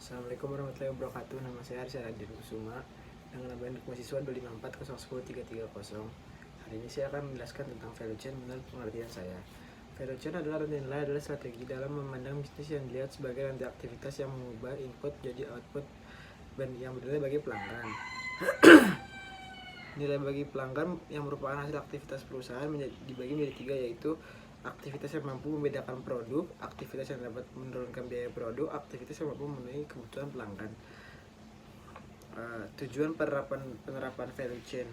Assalamualaikum warahmatullahi wabarakatuh. Nama saya Arsyad Adin Kusuma dengan nama induk mahasiswa 254010330. Hari ini saya akan menjelaskan tentang value chain menurut pengertian saya. Value chain adalah nilai adalah strategi dalam memandang bisnis yang dilihat sebagai rantai aktivitas yang mengubah input jadi output dan yang bernilai bagi pelanggan. Nilai bagi pelanggan yang merupakan hasil aktivitas perusahaan dibagi menjadi tiga, yaitu aktivitas yang mampu membedakan produk, aktivitas yang dapat menurunkan biaya produk, aktivitas yang mampu memenuhi kebutuhan pelanggan. Tujuan penerapan value chain.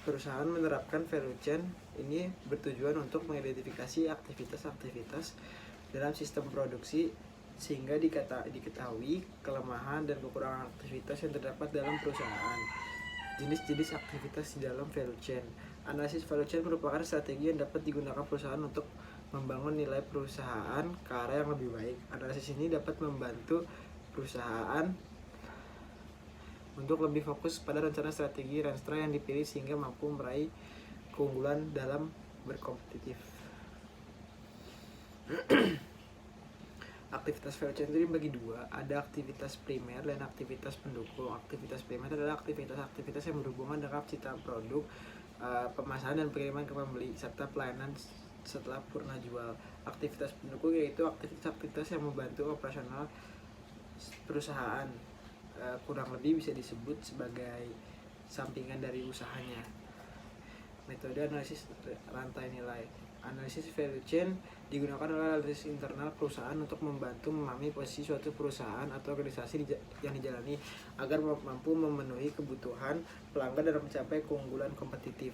Perusahaan menerapkan value chain ini bertujuan untuk mengidentifikasi aktivitas-aktivitas dalam sistem produksi sehingga diketahui kelemahan dan kekurangan aktivitas yang terdapat dalam perusahaan. Jenis-jenis aktivitas di dalam value chain. Analisis value chain merupakan strategi yang dapat digunakan perusahaan untuk membangun nilai perusahaan ke arah yang lebih baik. Analisis ini dapat membantu perusahaan untuk lebih fokus pada rencana strategi Renstra yang dipilih sehingga mampu meraih keunggulan dalam berkompetitif. Aktivitas value chain itu dibagi dua, ada aktivitas primer dan aktivitas pendukung. Aktivitas primer adalah aktivitas yang berhubungan dengan ciptaan produk, pemasaran dan pengiriman ke pembeli, serta pelayanan setelah purna jual. Aktivitas pendukung yaitu aktivitas yang membantu operasional perusahaan, kurang lebih bisa disebut sebagai sampingan dari usahanya. Metode analisis rantai nilai. Analisis value chain digunakan oleh analisis internal perusahaan untuk membantu memahami posisi suatu perusahaan atau organisasi yang dijalani agar mampu memenuhi kebutuhan pelanggan dan mencapai keunggulan kompetitif.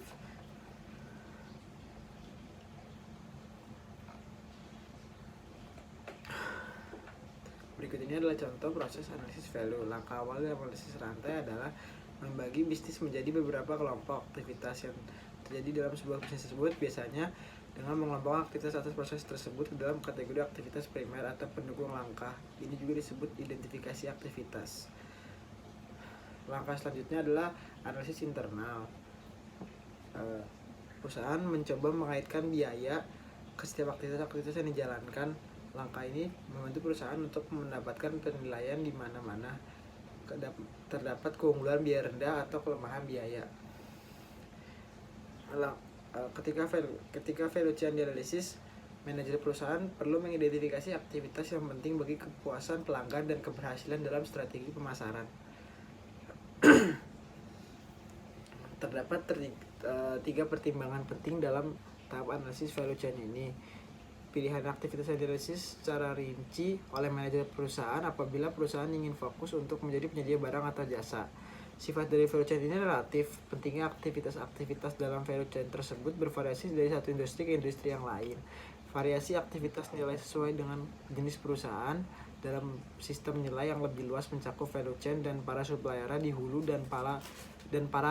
Berikut ini adalah contoh proses analisis value. Langkah awal dalam analisis rantai adalah membagi bisnis menjadi beberapa kelompok. Aktivitas yang terjadi dalam sebuah bisnis tersebut biasanya dengan mengelompokkan aktivitas atas proses tersebut ke dalam kategori aktivitas primer atau pendukung langkah. Ini juga disebut identifikasi aktivitas. Langkah selanjutnya adalah analisis internal. Perusahaan mencoba mengaitkan biaya ke setiap aktivitas yang dijalankan. Langkah ini membantu perusahaan untuk mendapatkan penilaian di mana-mana terdapat keunggulan biaya rendah atau kelemahan biaya. Ketika value chain dianalisis, manajer perusahaan perlu mengidentifikasi aktivitas yang penting bagi kepuasan pelanggan dan keberhasilan dalam strategi pemasaran. Terdapat tiga pertimbangan penting dalam tahap analisis value chain ini. Pilihan aktivitas yang dianalisis secara rinci oleh manajer perusahaan apabila perusahaan ingin fokus untuk menjadi penyedia barang atau jasa. Sifat dari value chain ini relatif. Pentingnya aktivitas-aktivitas dalam value chain tersebut bervariasi dari satu industri ke industri yang lain. Variasi aktivitas nilai sesuai dengan jenis perusahaan dalam sistem nilai yang lebih luas mencakup value chain dan para supplier di hulu dan para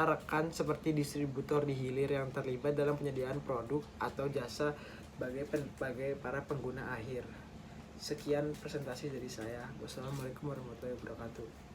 rekan seperti distributor di hilir yang terlibat dalam penyediaan produk atau jasa sebagai para pengguna akhir. Sekian presentasi dari saya. Wassalamualaikum warahmatullahi wabarakatuh.